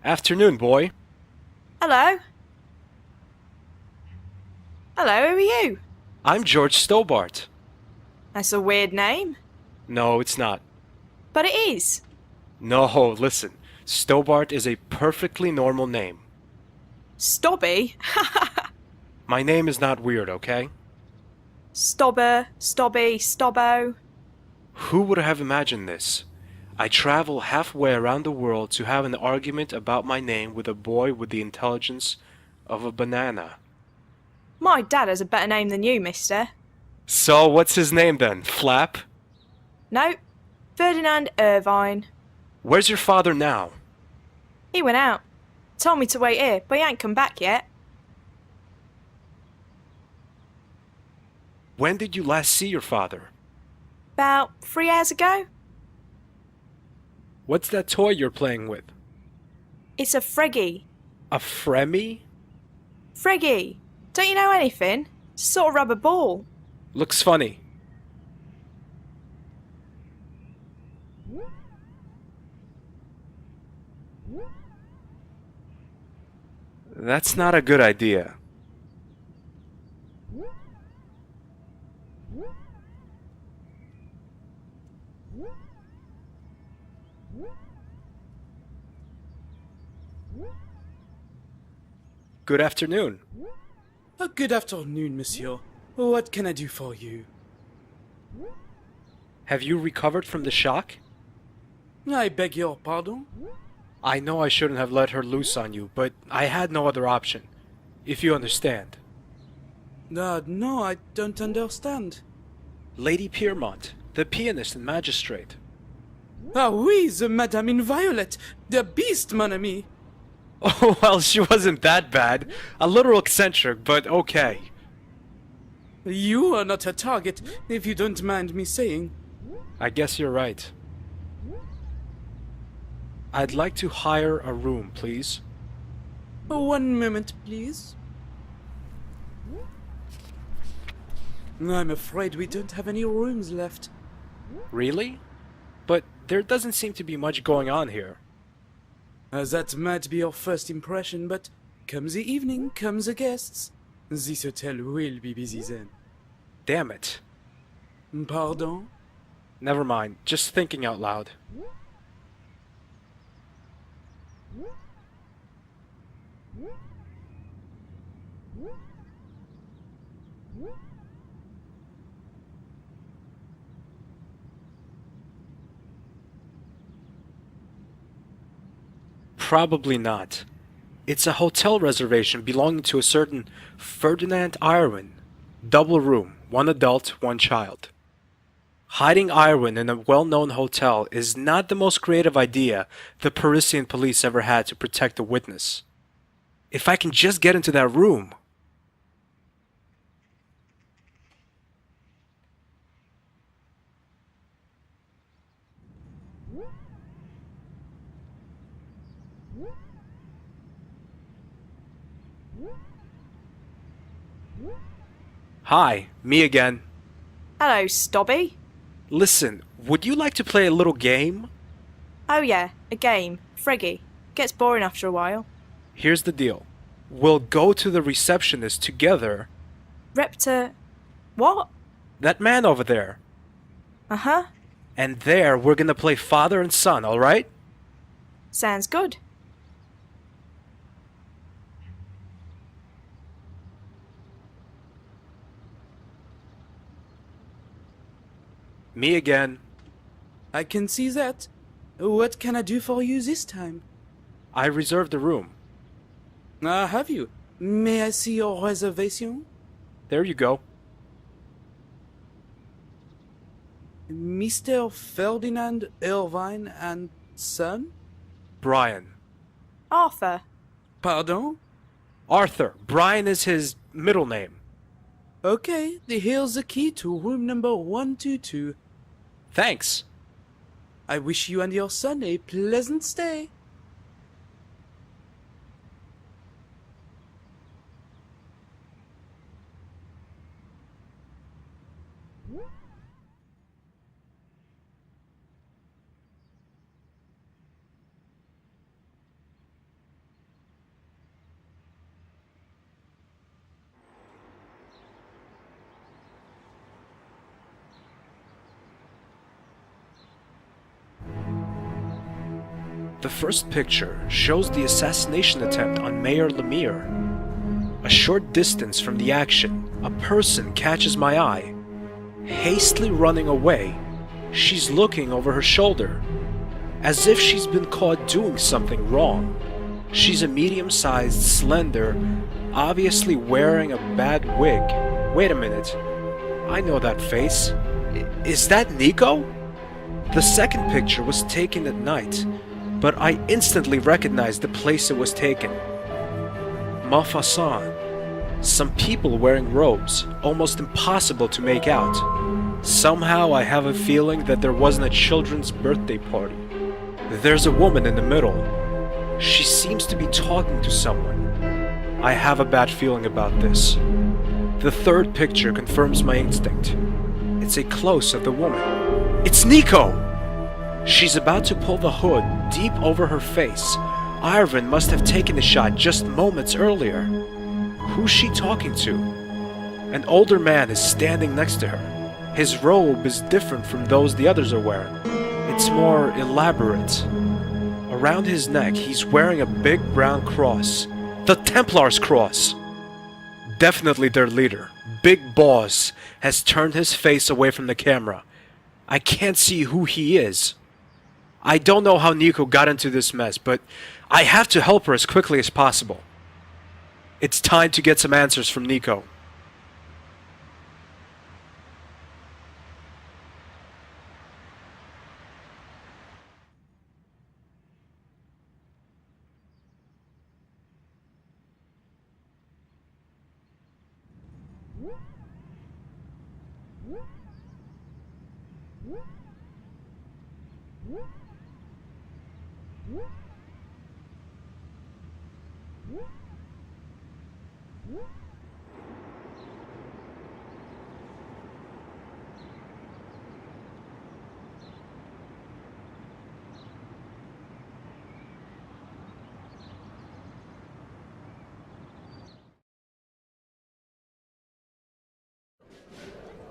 Afternoon, boy. Hello? Hello, who are you? I'm George Stobbart. That's a weird name. No, it's not. But it is. No, listen. Stobbart is a perfectly normal name. Stobby? My name is not weird, okay? Stobber, Stobby, Stobbo. Who would have imagined this? I travel halfway around the world to have an argument about my name with a boy with the intelligence of a banana. My dad has a better name than you, mister. So, what's his name then? Flap? No, Ferdinand Irvine. Where's your father now? He went out. Told me to wait here, but he ain't come back yet. When did you last see your father? About 3 hours ago. What's that toy you're playing with? It's a Freggy. A Fremy? Freggy. Don't you know anything? It's a sort of rubber ball. Looks funny. That's not a good idea. Good afternoon. Good afternoon, monsieur. What can I do for you? Have you recovered from the shock? I beg your pardon? I know I shouldn't have let her loose on you, but I had no other option, if you understand. No, I don't understand. Lady Piermont, the pianist and magistrate. Ah oui, the Madame in Violet, the beast, mon ami. Oh, well, she wasn't that bad. A little eccentric, but okay. You are not a target, if you don't mind me saying. I guess you're right. I'd like to hire a room, please. 1 moment, please. I'm afraid we don't have any rooms left. Really? But there doesn't seem to be much going on here. That might be your first impression, but come the evening, come the guests. This hotel will be busy then. Damn it. Pardon? Never mind, just thinking out loud. Probably not. It's a hotel reservation belonging to a certain Ferdinand Irwin. Double room, 1 adult, 1 child. Hiding Irwin in a well-known hotel is not the most creative idea the Parisian police ever had to protect a witness. If I can just get into that room... Hi, me again. Hello, Stobby. Listen, would you like to play a little game? Oh yeah, a game. Freggy. Gets boring after a while. Here's the deal. We'll go to the receptionist together. Reptor... What? That man over there. Uh-huh. And there, we're gonna play father and son, alright? Sounds good. Me again. I can see that. What can I do for you this time? I reserved a room. Have you? May I see your reservation? There you go. Mr. Ferdinand Irvine and son? Brian. Arthur. Pardon? Arthur. Brian is his middle name. Okay, here's the key to room number 122. Thanks. I wish you and your son a pleasant stay. The first picture shows the assassination attempt on Mayor Lemire. A short distance from the action, a person catches my eye. Hastily running away, she's looking over her shoulder, as if she's been caught doing something wrong. She's a medium-sized, slender, obviously wearing a bad wig. Wait a minute, I know that face. Is that Nico? The second picture was taken at night, but I instantly recognized the place it was taken. Maupassant. Some people wearing robes, almost impossible to make out. Somehow I have a feeling that there wasn't a children's birthday party. There's a woman in the middle. She seems to be talking to someone. I have a bad feeling about this. The third picture confirms my instinct. It's a close of the woman. It's Nico! She's about to pull the hood deep over her face. Irvin must have taken the shot just moments earlier. Who's she talking to? An older man is standing next to her. His robe is different from those the others are wearing. It's more elaborate. Around his neck, he's wearing a big brown cross. The Templars cross! Definitely their leader, Big Boss, has turned his face away from the camera. I can't see who he is. I don't know how Nico got into this mess, but I have to help her as quickly as possible. It's time to get some answers from Nico.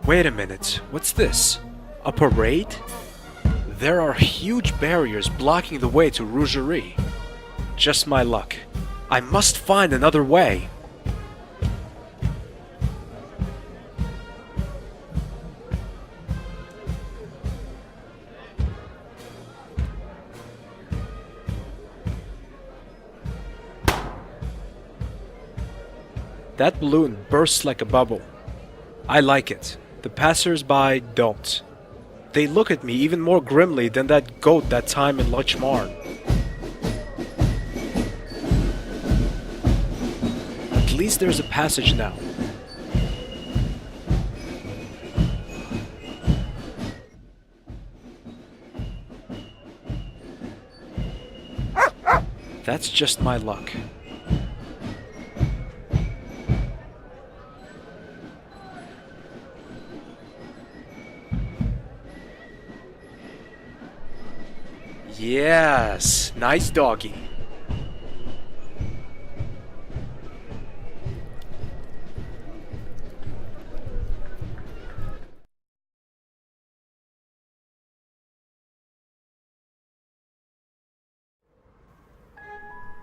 Wait a minute, what's this? A parade? There are huge barriers blocking the way to Rougerie. Just my luck. I must find another way. That balloon bursts like a bubble. I like it. The passers-by don't. They look at me even more grimly than that goat that time in Lochmarn. At least there's a passage now. That's just my luck. Yes, nice doggy.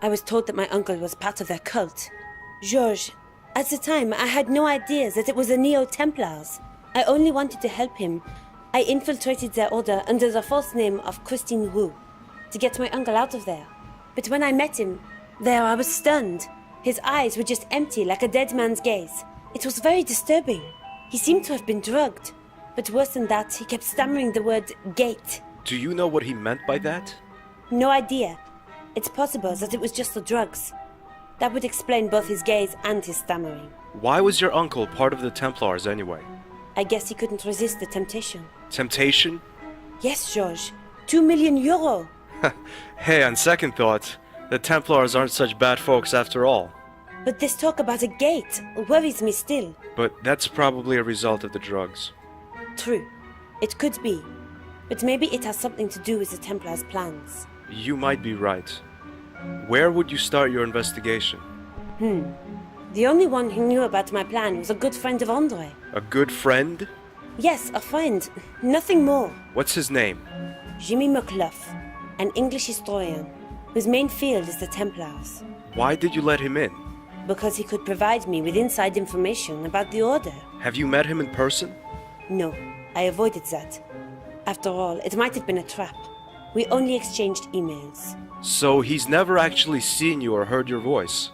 I was told that my uncle was part of their cult. George, at the time, I had no idea that it was the Neo-Templars. I only wanted to help him. I infiltrated their order under the false name of Christine Wu to get my uncle out of there. But when I met him, there I was stunned. His eyes were just empty like a dead man's gaze. It was very disturbing. He seemed to have been drugged. But worse than that, he kept stammering the word gate. Do you know what he meant by that? No idea. It's possible that it was just the drugs. That would explain both his gaze and his stammering. Why was your uncle part of the Templars anyway? I guess he couldn't resist the temptation. Temptation? Yes, George. 2 million euro. Hey, on second thought, the Templars aren't such bad folks after all. But this talk about a gate worries me still. But that's probably a result of the drugs. True. It could be. But maybe it has something to do with the Templars' plans. You might be right. Where would you start your investigation? The only one who knew about my plan was a good friend of Andre. A good friend? Yes, a friend. Nothing more. What's his name? Jimmy McClough, an English historian, whose main field is the Templars. Why did you let him in? Because he could provide me with inside information about the Order. Have you met him in person? No, I avoided that. After all, it might have been a trap. We only exchanged emails. So he's never actually seen you or heard your voice?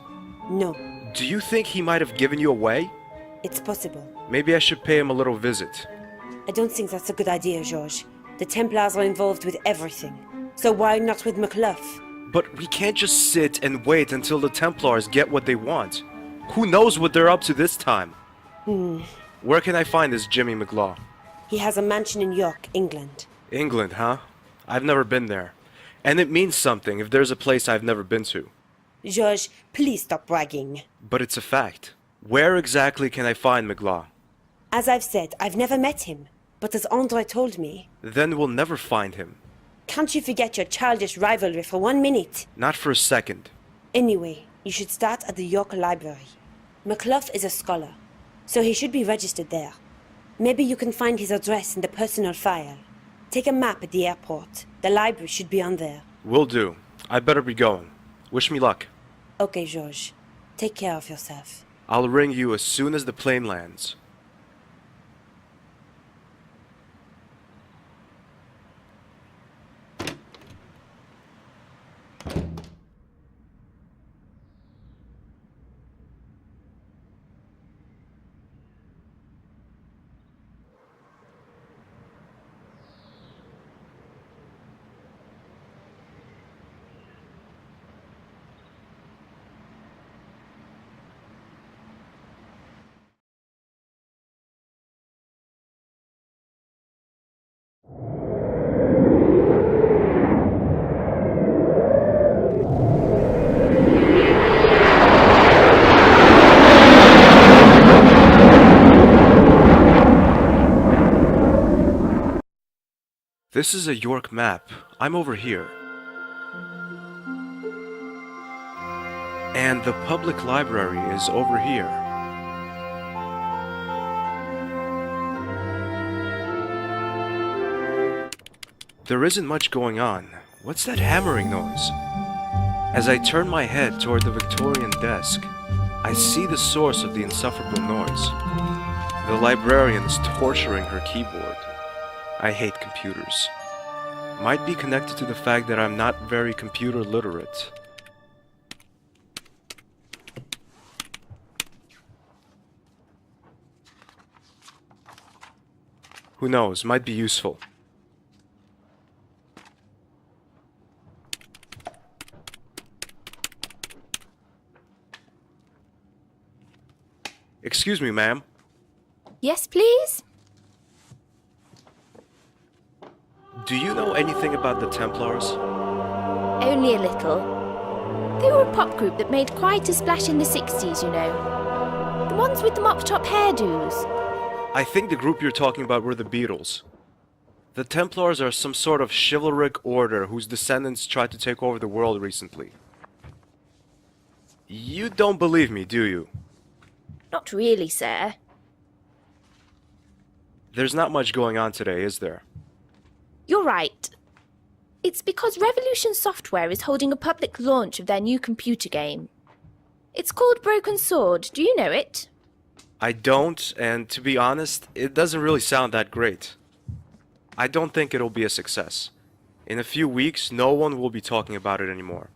No, Do you think he might have given you away? it's possible. Maybe I should pay him a little visit. I don't think that's a good idea, George. The Templars are involved with everything. So why not with McClough? But we can't just sit and wait until the Templars get what they want. Who knows what they're up to this time? Where can I find this Jimmy McClough? He has a mansion in York, England. England, huh? I've never been there. And it means something if there's a place I've never been to. George, please stop bragging. But it's a fact. Where exactly can I find McClough? As I've said, I've never met him. But as Andre told me, Then we'll never find him. can't you forget your childish rivalry for 1 minute? Not for a second. Anyway, you should start at the York Library. McClough is a scholar, so he should be registered there. Maybe you can find his address in the personal file. Take a map at the airport. The library should be on there. Will do. I better be going. Wish me luck. Okay, George. Take care of yourself. I'll ring you as soon as the plane lands. This is a York map. I'm over here. And the public library is over here. There isn't much going on. What's that hammering noise? As I turn my head toward the Victorian desk, I see the source of the insufferable noise. The librarian is torturing her keyboard. I hate computers. Might be connected to the fact that I'm not very computer literate. Who knows, might be useful. Excuse me, ma'am. Yes, please? Do you know anything about the Templars? Only a little. They were a pop group that made quite a splash in the 60s, you know. The ones with the mop-top hairdos. I think the group you're talking about were the Beatles. The Templars are some sort of chivalric order whose descendants tried to take over the world recently. You don't believe me, do you? Not really, sir. There's not much going on today, is there? You're right. It's because Revolution Software is holding a public launch of their new computer game. It's called Broken Sword. Do you know it? I don't, and to be honest, it doesn't really sound that great. I don't think it'll be a success. In a few weeks, no one will be talking about it anymore.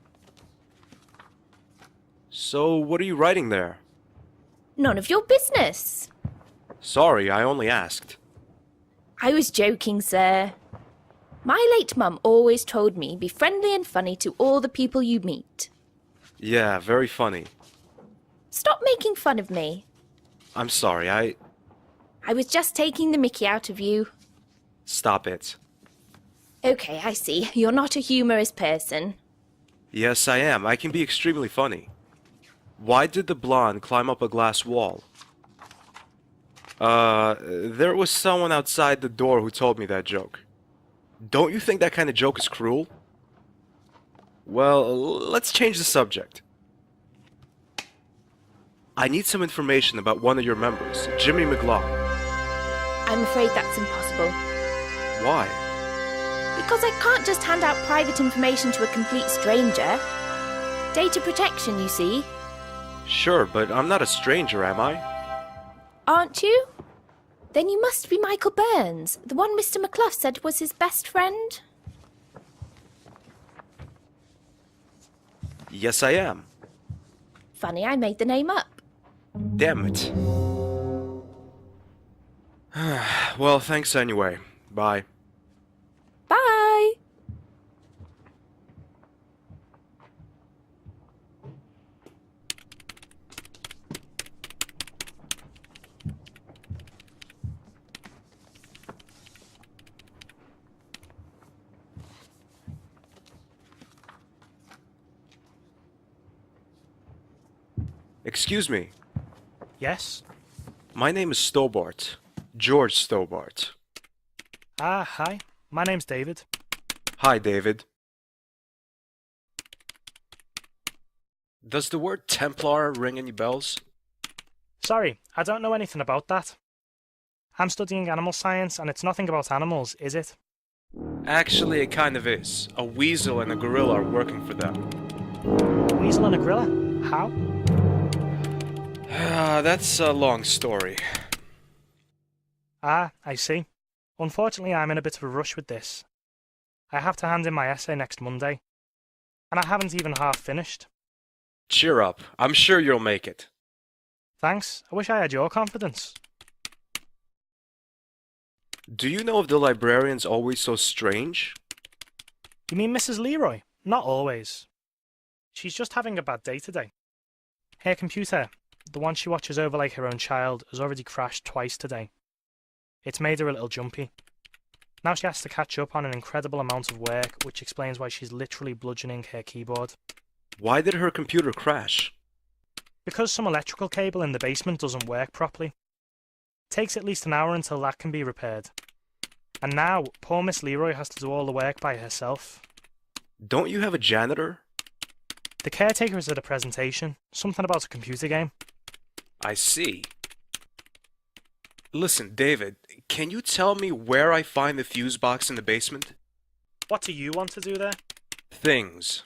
So, what are you writing there? None of your business. Sorry, I only asked. I was joking, sir. My late mum always told me be friendly and funny to all the people you meet. Yeah, very funny. Stop making fun of me. I'm sorry, I was just taking the mickey out of you. Stop it. Okay, I see. You're not a humorous person. Yes, I am. I can be extremely funny. Why did the blonde climb up a glass wall? There was someone outside the door who told me that joke. Don't you think that kind of joke is cruel? Well, let's change the subject. I need some information about one of your members, Jimmy McLaugh. I'm afraid that's impossible. Why? Because I can't just hand out private information to a complete stranger. Data protection, you see. Sure, but I'm not a stranger, am I? Aren't you? Then you must be Michael Burns, the one Mr. McClough said was his best friend. Yes, I am. Funny, I made the name up. Damn it. Well, thanks anyway. Bye. Bye! Excuse me. Yes? My name is Stobbart. George Stobbart. Ah, hi. My name's David. Hi, David. Does the word Templar ring any bells? Sorry, I don't know anything about that. I'm studying animal science, and it's nothing about animals, is it? Actually, it kind of is. A weasel and a gorilla are working for them. A weasel and a gorilla? How? That's a long story. Ah, I see. Unfortunately, I'm in a bit of a rush with this. I have to hand in my essay next Monday, and I haven't even half finished. Cheer up. I'm sure you'll make it. Thanks. I wish I had your confidence. Do you know if the librarian's always so strange? You mean Mrs. Leroy? Not always. She's just having a bad day today. Her computer, the one she watches over like her own child, has already crashed twice today. It's made her a little jumpy. Now she has to catch up on an incredible amount of work, which explains why she's literally bludgeoning her keyboard. Why did her computer crash? Because some electrical cable in the basement doesn't work properly. It takes at least an hour until that can be repaired. And now, poor Miss Leroy has to do all the work by herself. Don't you have a janitor? The caretaker is at a presentation, something about a computer game. I see. Listen, David, can you tell me where I find the fuse box in the basement? What do you want to do there? Things.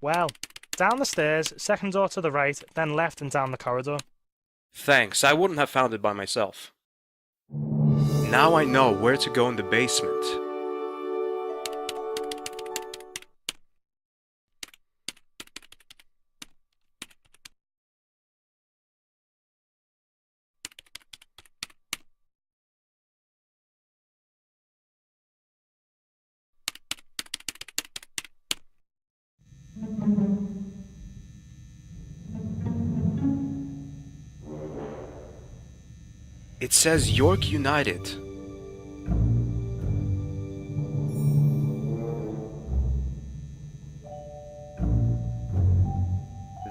Well, down the stairs, second door to the right, then left and down the corridor. Thanks, I wouldn't have found it by myself. Now I know where to go in the basement. It says York United.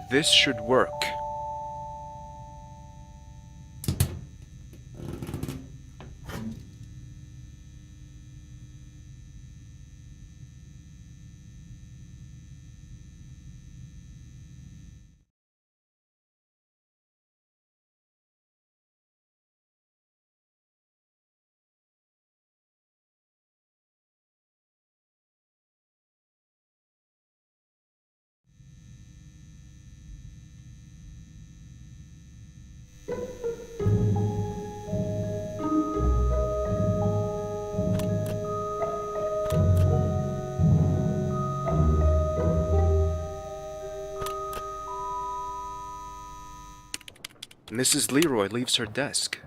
This should work. Mrs. Leroy leaves her desk.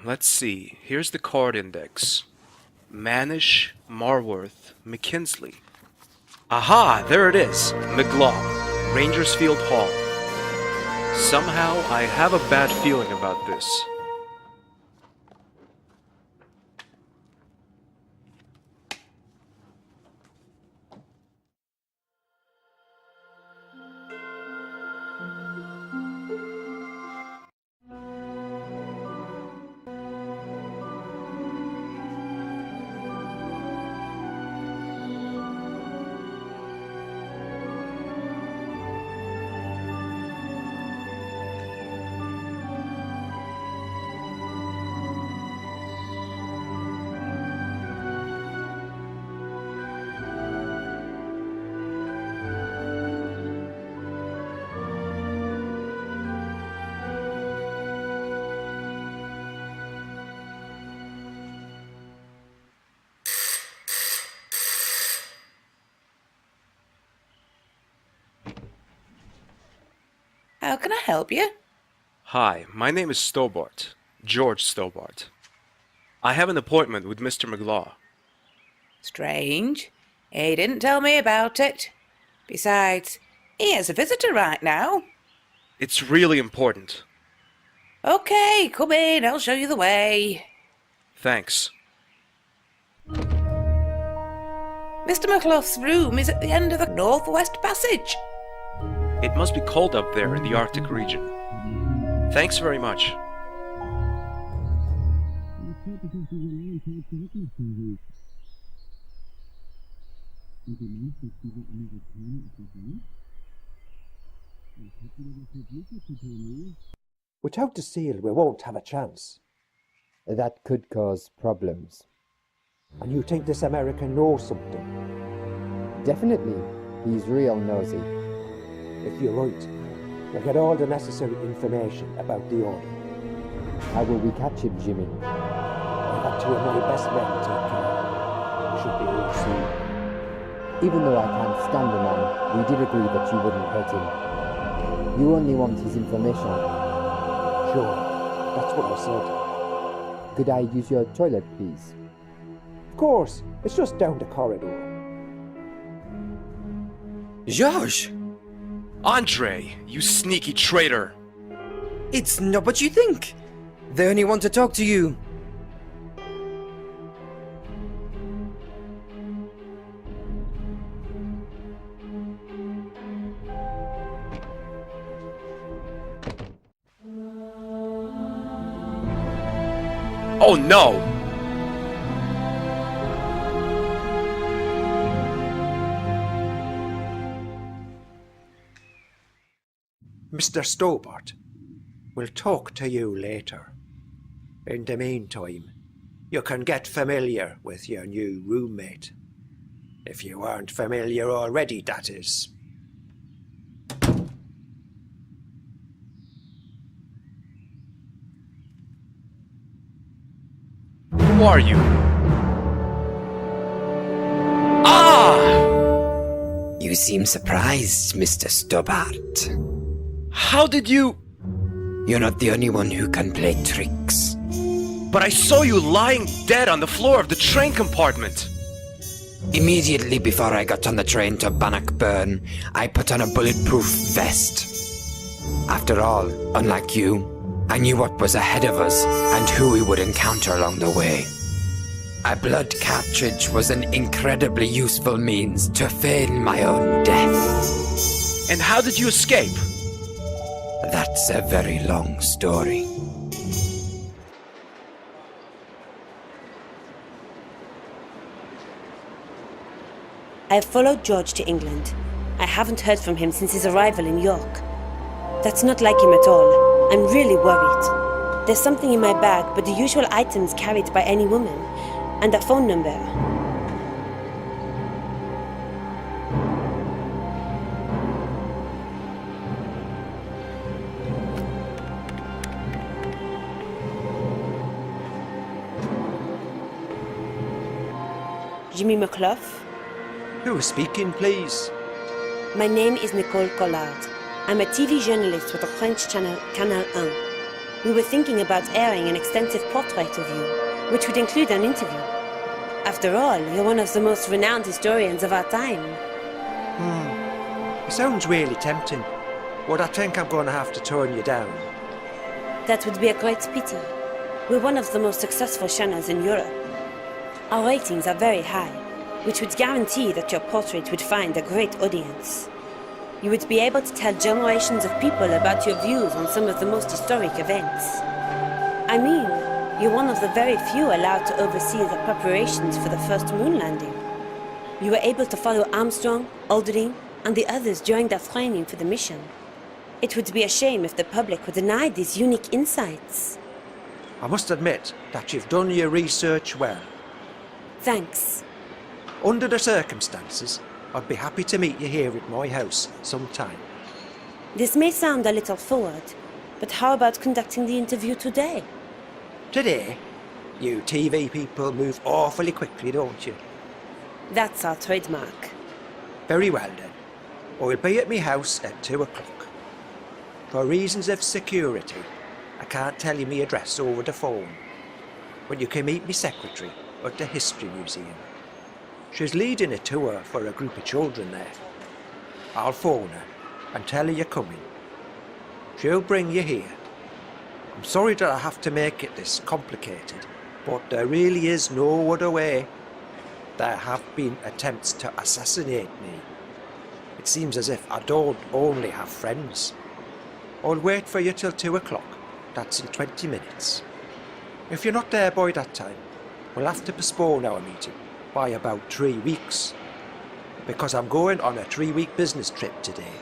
Let's see. Here's the card index. Manish, Marworth, McKinsley. Aha! There it is! McLaugh, Rangersfield Hall. Somehow, I have a bad feeling about this. How can I help you? Hi, my name is Stobbart, George Stobbart. I have an appointment with Mr. McLaw. Strange. He didn't tell me about it. Besides, he has a visitor right now. It's really important. Okay, come in, I'll show you the way. Thanks. Mr. McLough's room is at the end of the northwest passage. It must be cold up there in the Arctic region. Thanks very much. Without the seal, we won't have a chance. That could cause problems. And you think this American knows something? Definitely, he's real nosy. If you're right, we'll get all the necessary information about the order. How will we catch him, Jimmy? I've got two of my best men take care. We should be here soon. Even though I can't stand the man, we did agree that you wouldn't hurt him. You only want his information. Sure, that's what I said. Could I use your toilet, please? Of course, it's just down the corridor. George! Andre, you sneaky traitor! It's not what you think! They only want to talk to you. Oh no! Mr. Stobbart, we'll talk to you later. In the meantime, you can get familiar with your new roommate. If you aren't familiar already, that is. Who are you? Ah! You seem surprised, Mr. Stobbart. How did you... You're not the only one who can play tricks. But I saw you lying dead on the floor of the train compartment. Immediately before I got on the train to Bannockburn, I put on a bulletproof vest. After all, unlike you, I knew what was ahead of us and who we would encounter along the way. A blood cartridge was an incredibly useful means to feign my own death. And how did you escape? That's a very long story. I've followed George to England. I haven't heard from him since his arrival in York. That's not like him at all. I'm really worried. There's something in my bag, but the usual items carried by any woman. And a phone number. Jimmy McClough? Who is speaking, please? My name is Nicole Collard. I'm a TV journalist with the French channel Canal 1. We were thinking about airing an extensive portrait of you, which would include an interview. After all, you're one of the most renowned historians of our time. It sounds really tempting. but I think I'm going to have to turn you down. That would be a great pity. We're one of the most successful channels in Europe. Our ratings are very high, which would guarantee that your portrait would find a great audience. You would be able to tell generations of people about your views on some of the most historic events. I mean, you're one of the very few allowed to oversee the preparations for the first moon landing. You were able to follow Armstrong, Aldrin, and the others during their training for the mission. It would be a shame if the public were denied these unique insights. I must admit that you've done your research well. Thanks. Under the circumstances, I'd be happy to meet you here at my house sometime. This may sound a little forward, but how about conducting the interview today? Today, you TV people move awfully quickly, don't you? That's our trademark. Very well then. I'll be at my house at 2 o'clock. For reasons of security, I can't tell you my address over the phone. But you can meet me secretary at the History Museum. She's leading a tour for a group of children there. I'll phone her and tell her you're coming. She'll bring you here. I'm sorry that I have to make it this complicated, but there really is no other way. There have been attempts to assassinate me. It seems as if I don't only have friends. I'll wait for you till 2 o'clock. That's in 20 minutes. If you're not there by that time, we'll have to postpone our meeting by about 3 weeks. Because I'm going on a 3-week business trip today.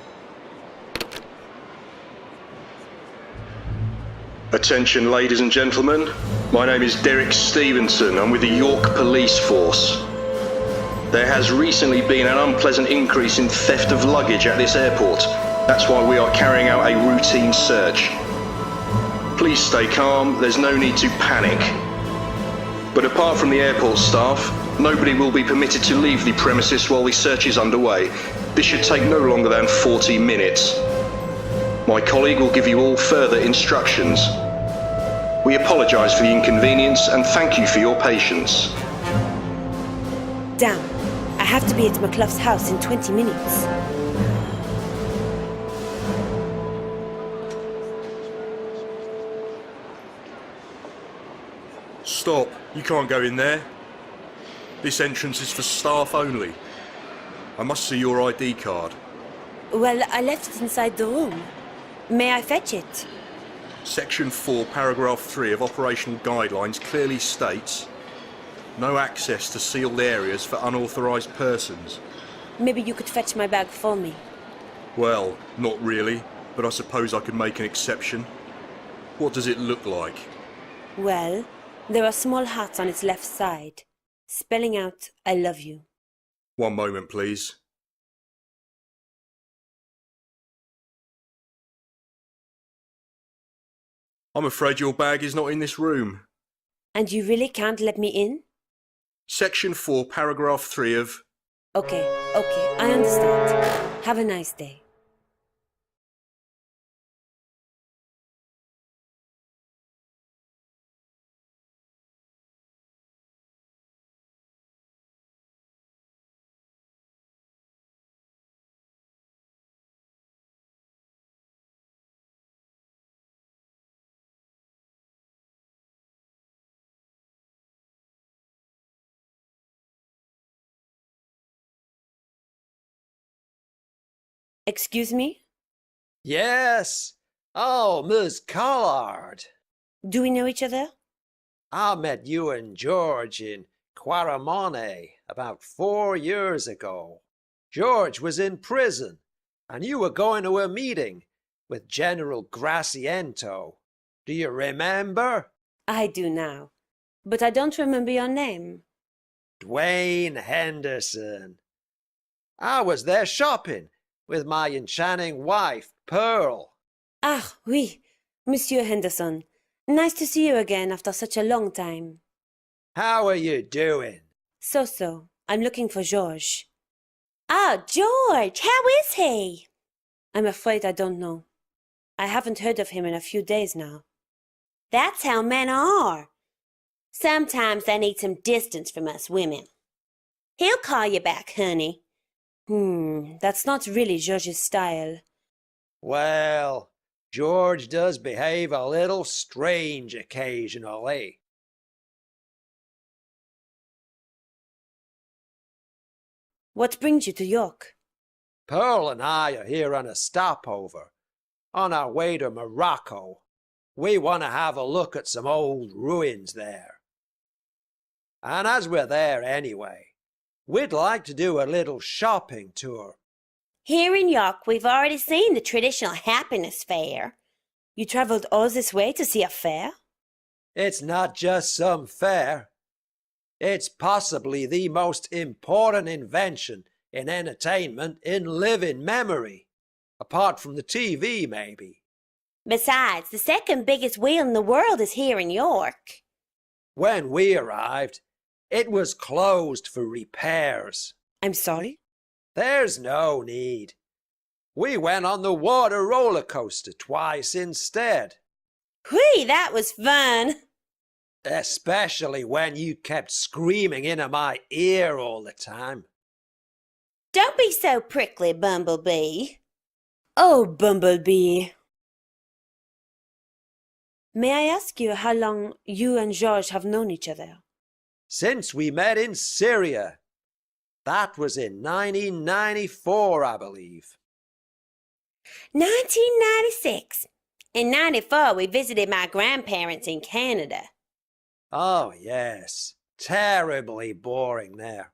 Attention, ladies and gentlemen. My name is Derek Stevenson. I'm with the York Police Force. There has recently been an unpleasant increase in theft of luggage at this airport. That's why we are carrying out a routine search. Please stay calm, there's no need to panic. But apart from the airport staff, nobody will be permitted to leave the premises while the search is underway. This should take no longer than 40 minutes. My colleague will give you all further instructions. We apologise for the inconvenience and thank you for your patience. Damn, I have to be at McClough's house in 20 minutes. Stop, you can't go in there. This entrance is for staff only. I must see your ID card. Well, I left it inside the room. May I fetch it? Section 4, paragraph 3 of operational guidelines clearly states no access to sealed areas for unauthorised persons. Maybe you could fetch my bag for me. Well, not really, but I suppose I could make an exception. What does it look like? Well, there are small hearts on its left side, spelling out, I love you. One moment, please. I'm afraid your bag is not in this room. And you really can't let me in? Section 4, paragraph 3 of... Okay, I understand. Have a nice day. Excuse me? Yes. Oh, Ms. Collard. Do we know each other? I met you and George in Quaramone about 4 years ago. George was in prison, and you were going to a meeting with General Graciento. Do you remember? I do now, but I don't remember your name. Dwayne Henderson. I was there shopping with my enchanting wife, Pearl. Ah, oui, Monsieur Henderson. Nice to see you again after such a long time. How are you doing? So. I'm looking for George. Ah, George! How is he? I'm afraid I don't know. I haven't heard of him in a few days now. That's how men are. Sometimes they need some distance from us women. He'll call you back, honey. That's not really George's style. Well, George does behave a little strange occasionally. What brings you to York? Pearl and I are here on a stopover, on our way to Morocco. We want to have a look at some old ruins there. And as we're there anyway, we'd like to do a little shopping tour. Here in York, we've already seen the traditional happiness fair. You travelled all this way to see a fair? It's not just some fair. It's possibly the most important invention in entertainment in living memory. Apart from the TV, maybe. Besides, the second biggest wheel in the world is here in York. When we arrived, it was closed for repairs. I'm sorry? There's no need. We went on the water roller coaster twice instead. Whee, that was fun. Especially when you kept screaming into my ear all the time. Don't be so prickly, Bumblebee. Oh, Bumblebee. May I ask you how long you and George have known each other? Since we met in Syria. That was in 1994, I believe. 1996. In 94, we visited my grandparents in Canada. Oh, yes. Terribly boring there.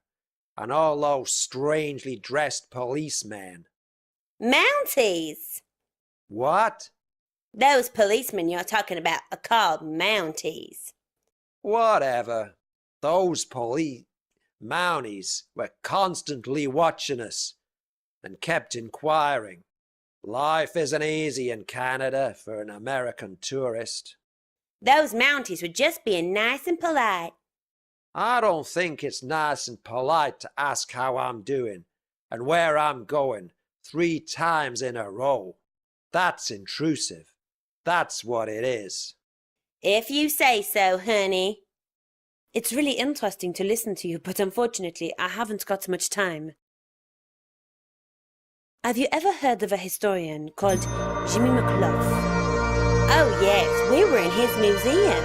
And all those strangely dressed policemen. Mounties. What? Those policemen you're talking about are called Mounties. Whatever. Those Mounties were constantly watching us and kept inquiring. Life isn't easy in Canada for an American tourist. Those Mounties were just being nice and polite. I don't think it's nice and polite to ask how I'm doing and where I'm going 3 times in a row. That's intrusive. That's what it is. If you say so, honey. It's really interesting to listen to you, but unfortunately, I haven't got much time. Have you ever heard of a historian called Jimmy McClough? Oh yes, we were in his museum.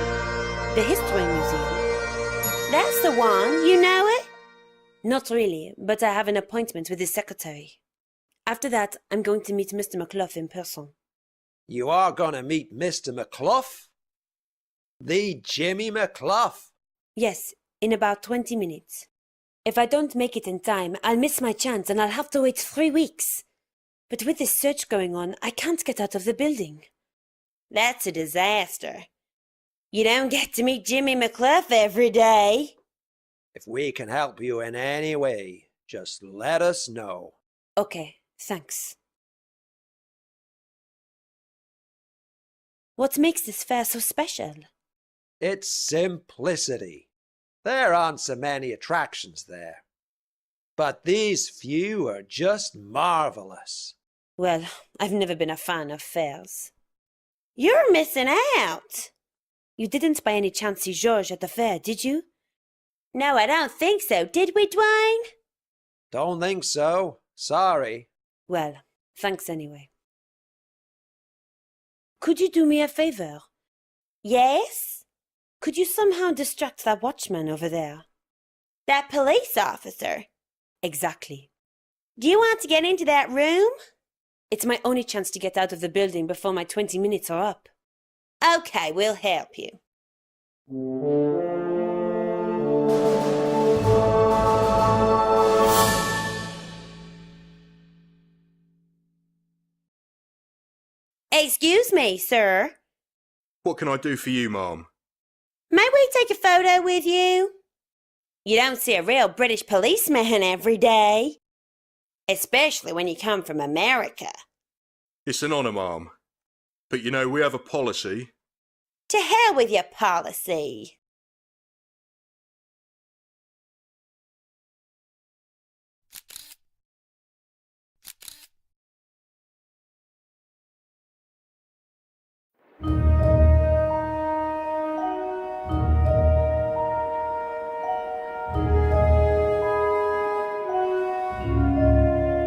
The History Museum. That's the one, you know it? Not really, but I have an appointment with his secretary. After that, I'm going to meet Mr. McClough in person. You are going to meet Mr. McClough? The Jimmy McClough? Yes, in about 20 minutes. If I don't make it in time, I'll miss my chance and I'll have to wait 3 weeks. But with this search going on, I can't get out of the building. That's a disaster. You don't get to meet Jimmy McClough every day. If we can help you in any way, just let us know. Okay, thanks. What makes this fair so special? It's simplicity. There aren't so many attractions there. But these few are just marvelous. Well, I've never been a fan of fairs. You're missing out. You didn't by any chance see George at the fair, did you? No, I don't think so. Did we, Dwayne? Don't think so. Sorry. Well, thanks anyway. Could you do me a favor? Yes? Could you somehow distract that watchman over there? That police officer? Exactly. Do you want to get into that room? It's my only chance to get out of the building before my 20 minutes are up. Okay, we'll help you. Excuse me, sir. What can I do for you, Ma'am? May we take a photo with you? You don't see a real British policeman every day. Especially when you come from America. It's an honour, Ma'am. But you know, we have a policy. To hell with your policy.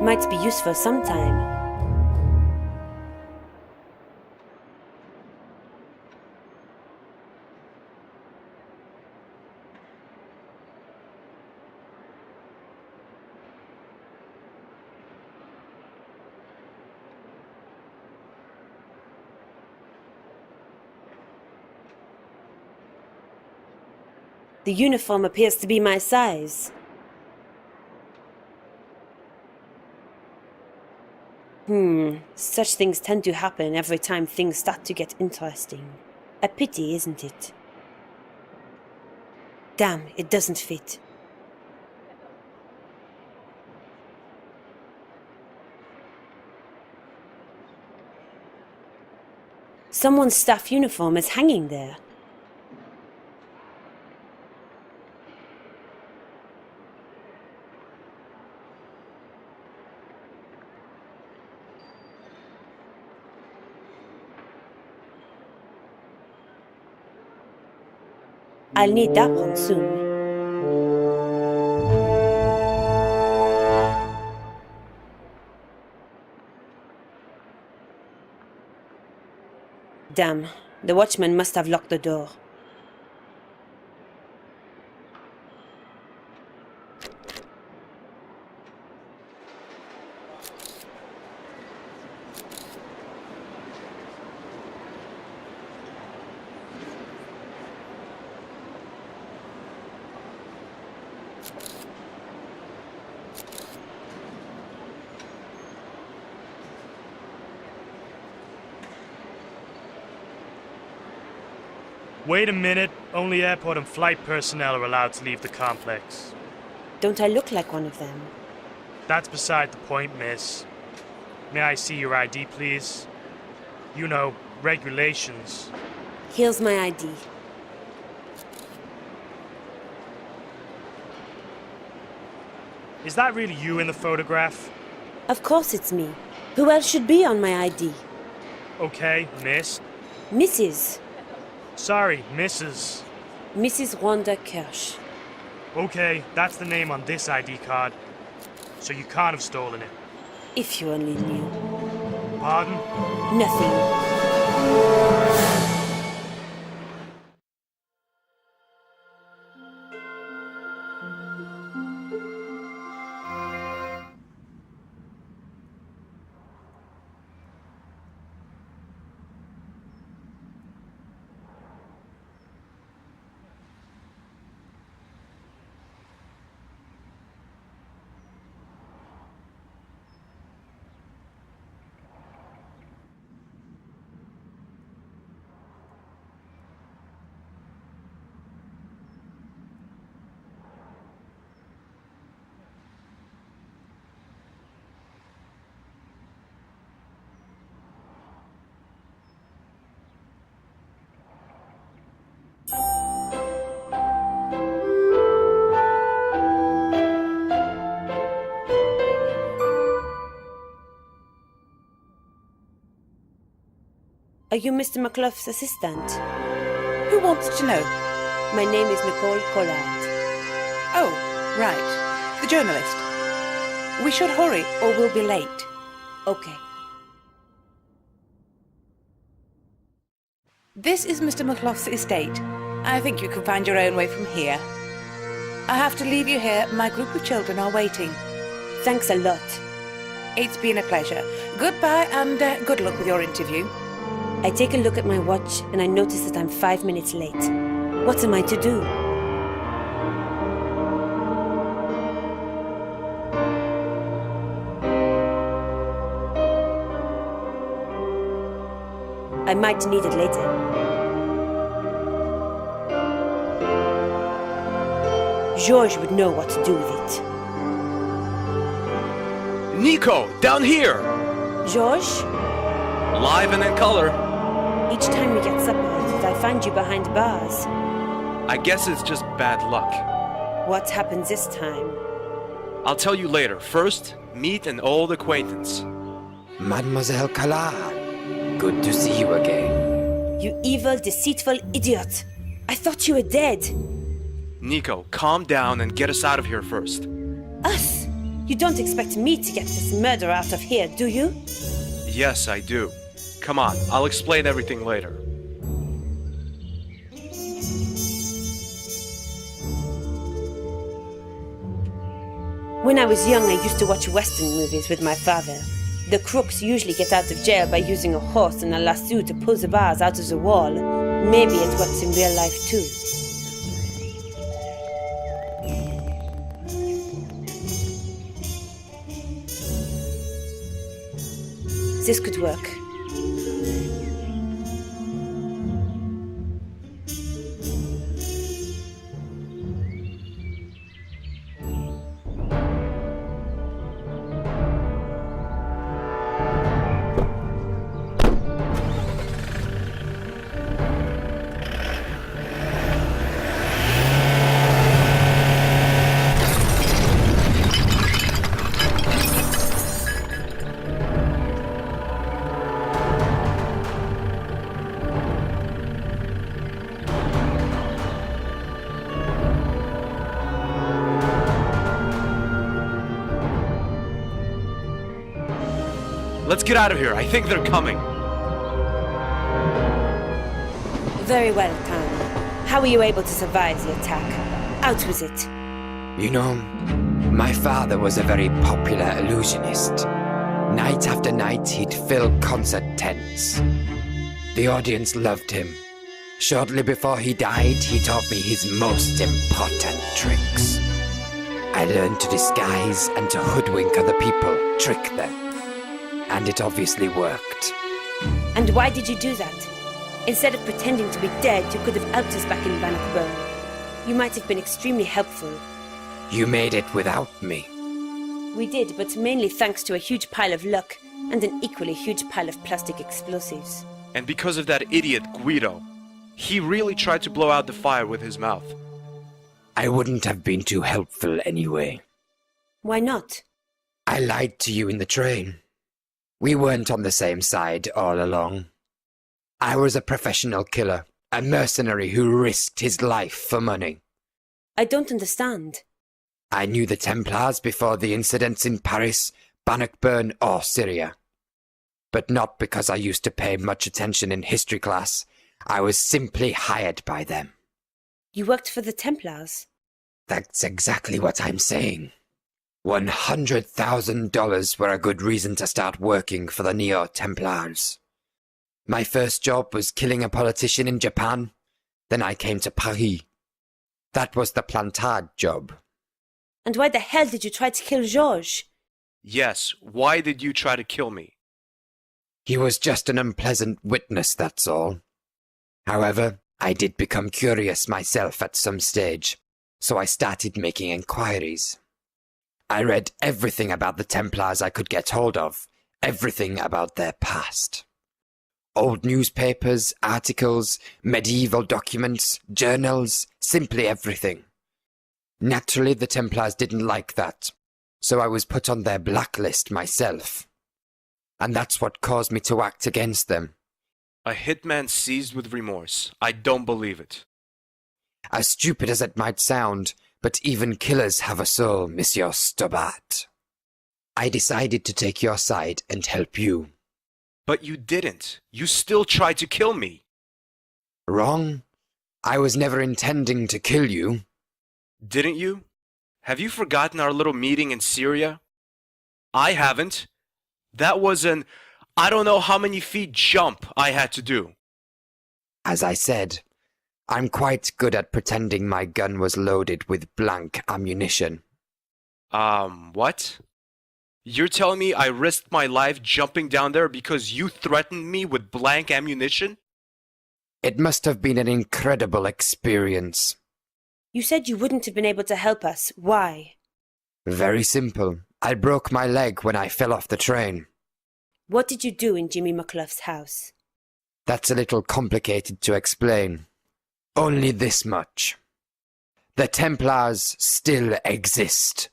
Might be useful sometime. The uniform appears to be my size. Such things tend to happen every time things start to get interesting. A pity, isn't it? Damn, it doesn't fit. Someone's staff uniform is hanging there. I'll need that one soon. Damn, the watchman must have locked the door. Wait a minute. Only airport and flight personnel are allowed to leave the complex. Don't I look like one of them? That's beside the point, miss. May I see your ID, please? You know, regulations. Here's my ID. Is that really you in the photograph? Of course it's me. Who else should be on my ID? Okay, miss. Mrs. Sorry, Mrs. Mrs. Rhonda Kirsch. Okay, that's the name on this ID card. So you can't have stolen it. If you only knew. Pardon? Nothing. Are you Mr. McClough's assistant? Who wants to know? My name is Nicole Collard. Oh, right. The journalist. We should hurry or we'll be late. Okay. This is Mr. McClough's estate. I think you can find your own way from here. I have to leave you here. My group of children are waiting. Thanks a lot. It's been a pleasure. Goodbye and good luck with your interview. I take a look at my watch and I notice that I'm 5 minutes late. What am I to do? I might need it later. George would know what to do with it. Nico, down here! George? Live and in color. Each time we get separated, I find you behind bars. I guess it's just bad luck. What happens this time? I'll tell you later. First, meet an old acquaintance. Mademoiselle Collard, good to see you again. You evil, deceitful idiot! I thought you were dead! Nico, calm down and get us out of here first. Us? You don't expect me to get this murder out of here, do you? Yes, I do. Come on, I'll explain everything later. When I was young, I used to watch Western movies with my father. The crooks usually get out of jail by using a horse and a lasso to pull the bars out of the wall. Maybe it works in real life too. this could work. Let's get out of here. I think they're coming. Very well, Khan. How were you able to survive the attack? Out with it. You know, my father was a very popular illusionist. Night after night, he'd fill concert tents. The audience loved him. Shortly before he died, he taught me his most important tricks. I learned to disguise and to hoodwink other people, trick them. And it obviously worked. And why did you do that? Instead of pretending to be dead, you could have helped us back in Bannockburn. You might have been extremely helpful. You made it without me. We did, but mainly thanks to a huge pile of luck and an equally huge pile of plastic explosives. And because of that idiot Guido, he really tried to blow out the fire with his mouth. I wouldn't have been too helpful anyway. Why not? I lied to you in the train. We weren't on the same side all along. I was a professional killer, a mercenary who risked his life for money. I don't understand. I knew the Templars before the incidents in Paris, Bannockburn or Syria. But not because I used to pay much attention in history class. I was simply hired by them. You worked for the Templars? That's exactly what I'm saying. $100,000 were a good reason to start working for the Neo-Templars. My first job was killing a politician in Japan. Then I came to Paris. That was the Plantade job. And why the hell did you try to kill George? Yes, why did you try to kill me? He was just an unpleasant witness, that's all. However, I did become curious myself at some stage, so I started making inquiries. I read everything about the Templars I could get hold of, everything about their past. Old newspapers, articles, medieval documents, journals, simply everything. Naturally, the Templars didn't like that, so I was put on their blacklist myself. And that's what caused me to act against them. A hitman seized with remorse. I don't believe it. As stupid as it might sound, but even killers have a soul, Monsieur Stobbart. I decided to take your side and help you. But you didn't. You still tried to kill me. Wrong. I was never intending to kill you. Didn't you? Have you forgotten our little meeting in Syria? I haven't. That was an I don't know how many feet jump I had to do. As I said, I'm quite good at pretending my gun was loaded with blank ammunition. What? You're telling me I risked my life jumping down there because you threatened me with blank ammunition? It must have been an incredible experience. You said you wouldn't have been able to help us. Why? Very simple. I broke my leg when I fell off the train. What did you do in Jimmy McClough's house? That's a little complicated to explain. Only this much. The Templars still exist.